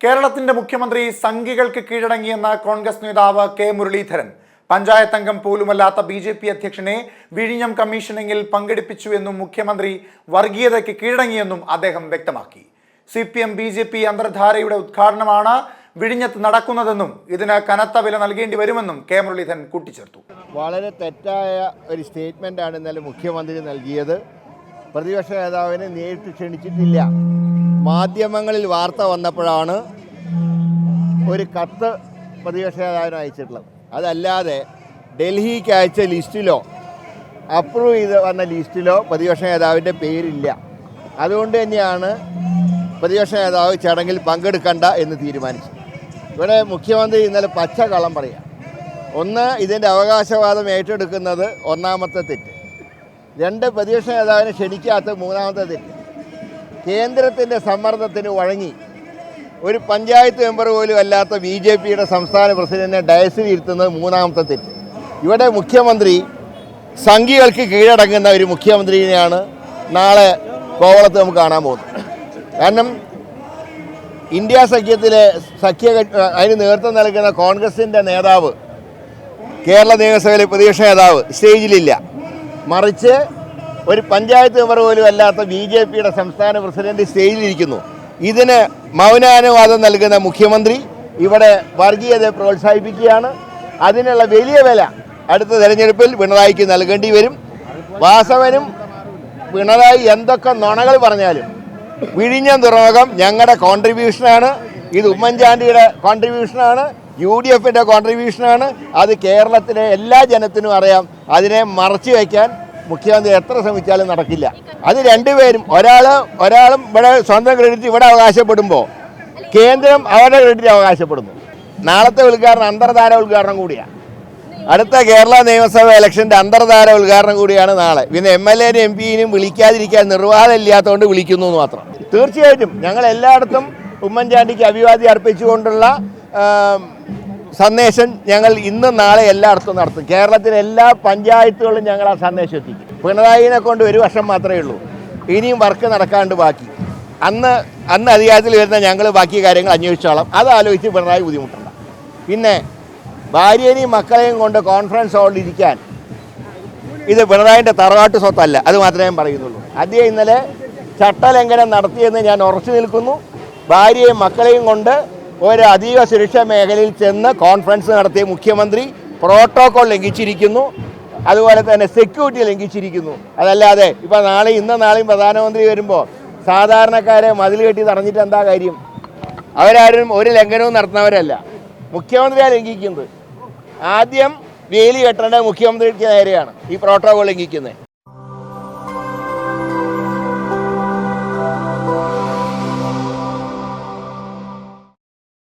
കേരളത്തിന്റെ മുഖ്യമന്ത്രി സംഘികൾക്ക് കീഴടങ്ങിയെന്ന കോൺഗ്രസ് നേതാവ് കെ മുരളീധരൻ പഞ്ചായത്ത് അംഗം പോലുമല്ലാത്ത ബി.ജെ.പി. അധ്യക്ഷനെ വിഴിഞ്ഞം കമ്മീഷനിങ്ങിൽ പങ്കെടുപ്പിച്ചുവെന്നും മുഖ്യമന്ത്രി വർഗീയതയ്ക്ക് കീഴടങ്ങിയെന്നും അദ്ദേഹം വ്യക്തമാക്കി. CPM BJP. അന്തർധാരയുടെ ഉദ്ഘാടനമാണ് വിഴിഞ്ഞത്ത് നടക്കുന്നതെന്നും ഇതിന് കനത്ത വില നൽകേണ്ടി വരുമെന്നും കെ മുരളീധരൻ കൂട്ടിച്ചേർത്തു. വളരെ തെറ്റായ ഒരു സ്റ്റേറ്റ്മെൻ്റാണ് ഇന്നലെ മുഖ്യമന്ത്രി നൽകിയത്. പ്രതിപക്ഷ നേതാവിനെ നേരിട്ട് ക്ഷണിച്ചിട്ടില്ല. മാധ്യമങ്ങളിൽ വാർത്ത വന്നപ്പോഴാണ് ഒരു കത്ത് പ്രതിപക്ഷ നേതാവിന് അയച്ചിട്ടുള്ളത്. അതല്ലാതെ ഡൽഹിക്ക് അയച്ച ലിസ്റ്റിലോ അപ്രൂവ് ചെയ്ത് വന്ന ലിസ്റ്റിലോ പ്രതിപക്ഷ നേതാവിൻ്റെ പേരില്ല. അതുകൊണ്ട് തന്നെയാണ് പ്രതിപക്ഷ നേതാവ് ചടങ്ങിൽ പങ്കെടുക്കണ്ട എന്ന് തീരുമാനിച്ചത്. ഇവിടെ മുഖ്യമന്ത്രി ഇന്നലെ പച്ച കള്ളം പറയാം. ഒന്ന്, ഇതിൻ്റെ അവകാശവാദം ഏറ്റെടുക്കുന്നത് ഒന്നാമത്തെ തെറ്റ്. രണ്ട്, പ്രതിപക്ഷ നേതാവിനെ ക്ഷണിക്കാത്ത മൂന്നാമത്തെ തെറ്റ്. കേന്ദ്രത്തിൻ്റെ സമ്മർദ്ദത്തിന് വഴങ്ങി ഒരു പഞ്ചായത്ത് മെമ്പർ പോലും അല്ലാത്ത ബി.ജെ.പിയുടെ സംസ്ഥാന പ്രസിഡന്റിനെ ഡയസിൽ ഇരുത്തുന്നത് മൂന്നാമത്തെ തെറ്റ്. ഇവിടെ മുഖ്യമന്ത്രി സംഘികൾക്ക് കീഴടങ്ങുന്ന ഒരു മുഖ്യമന്ത്രിയെയാണ് നാളെ കോവളത്ത് നമുക്ക് കാണാൻ പോകുന്നത്. കാരണം ഇന്ത്യ സഖ്യത്തിലെ അതിന് നേതൃത്വം നൽകുന്ന കോൺഗ്രസിൻ്റെ നേതാവ്, കേരള നിയമസഭയിലെ പ്രതിപക്ഷ നേതാവ് സ്റ്റേജിലില്ല. മറിച്ച് ഒരു പഞ്ചായത്ത് മെമ്പർ പോലും അല്ലാത്ത ബി.ജെ.പിയുടെ സംസ്ഥാന പ്രസിഡന്റ് സ്റ്റേജിലിരിക്കുന്നു. ഇതിന് മൗനാനുവാദം നൽകുന്ന മുഖ്യമന്ത്രി ഇവിടെ വർഗീയതയെ പ്രോത്സാഹിപ്പിക്കുകയാണ്. അതിനുള്ള വലിയ വില അടുത്ത തെരഞ്ഞെടുപ്പിൽ പിണറായിക്ക് നൽകേണ്ടി വരും. വാസവനും പിണറായി എന്തൊക്കെ നുണകൾ പറഞ്ഞാലും വിഴിഞ്ഞം തുറമുഖം ഞങ്ങളുടെ കോൺട്രിബ്യൂഷനാണ്. ഇത് ഉമ്മൻചാണ്ടിയുടെ കോൺട്രിബ്യൂഷനാണ്, UDFിൻ്റെ കോൺട്രിബ്യൂഷനാണ്. അത് കേരളത്തിലെ എല്ലാ ജനത്തിനും അറിയാം. അതിനെ മറച്ചു വയ്ക്കാൻ മുഖ്യമന്ത്രി എത്ര ശ്രമിച്ചാലും നടക്കില്ല. അത് രണ്ടുപേരും ഒരാളും ഇവിടെ സ്വന്തം ക്രെഡിറ്റ് ഇവിടെ അവകാശപ്പെടുമ്പോൾ കേന്ദ്രം അവരുടെ ക്രെഡിറ്റ് അവകാശപ്പെടുന്നു. നാളത്തെ ഉദ്ഘാടനം അന്തർധാര ഉദ്ഘാടനം കൂടിയാണ്. അടുത്ത കേരള നിയമസഭ ഇലക്ഷൻ്റെ അന്തർധാര ഉദ്ഘാടനം കൂടിയാണ് നാളെ. പിന്നെ MLA-നും MP-നും വിളിക്കാതിരിക്കാൻ നിർവാഹമില്ലാത്തതുകൊണ്ട് വിളിക്കുന്നു എന്ന് മാത്രം. തീർച്ചയായിട്ടും ഞങ്ങൾ എല്ലായിടത്തും ഉമ്മൻചാണ്ടിക്ക് അഭിവാദ്യം അർപ്പിച്ചുകൊണ്ടുള്ള സന്ദേശം ഞങ്ങൾ ഇന്നും നാളെ എല്ലായിടത്തും നടത്തും. കേരളത്തിലെ എല്ലാ പഞ്ചായത്തുകളിലും ഞങ്ങൾ ആ സന്ദേശം എത്തിക്കും. പിണറായിനെ കൊണ്ട് ഒരു വർഷം മാത്രമേ ഉള്ളൂ, ഇനിയും വർക്ക് നടക്കാണ്ട് ബാക്കി. അന്ന് അധികാരത്തിൽ വരുന്ന ഞങ്ങൾ ബാക്കി കാര്യങ്ങൾ അന്വേഷിച്ചോളാം. അതാലോചിച്ച് പിണറായി ബുദ്ധിമുട്ടുണ്ട്. പിന്നെ ഭാര്യനെയും മക്കളെയും കൊണ്ട് കോൺഫറൻസ് ഹാളിൽ ഇരിക്കാൻ ഇത് പിണറായിൻ്റെ തറവാട്ട് സ്വത്തല്ല, അത് മാത്രമേ ഞാൻ പറയുന്നുള്ളൂ. അദ്ദേഹം ഇന്നലെ ചട്ടലംഘനം നടത്തിയെന്ന് ഞാൻ ഉറച്ചു നിൽക്കുന്നു. ഭാര്യയും മക്കളെയും കൊണ്ട് ഒരു അതീവ സുരക്ഷാ മേഖലയിൽ ചെന്ന് കോൺഫറൻസ് നടത്തിയ മുഖ്യമന്ത്രി പ്രോട്ടോകോൾ ലംഘിച്ചിരിക്കുന്നു. അതുപോലെ തന്നെ സെക്യൂരിറ്റി ലംഘിച്ചിരിക്കുന്നു. അതല്ലാതെ ഇപ്പോൾ ഇന്നും നാളെയും പ്രധാനമന്ത്രി വരുമ്പോൾ സാധാരണക്കാരെ മതിൽ കെട്ടി തടഞ്ഞിട്ട് എന്താ കാര്യം? അവരാരും ഒരു ലംഘനവും നടത്തുന്നവരല്ല. മുഖ്യമന്ത്രിയാണ് ലംഘിക്കുന്നത്. ആദ്യം വേലി കെട്ടേണ്ടത് മുഖ്യമന്ത്രിക്ക് നേരെയാണ് ഈ പ്രോട്ടോകോൾ ലംഘിക്കുന്നത്.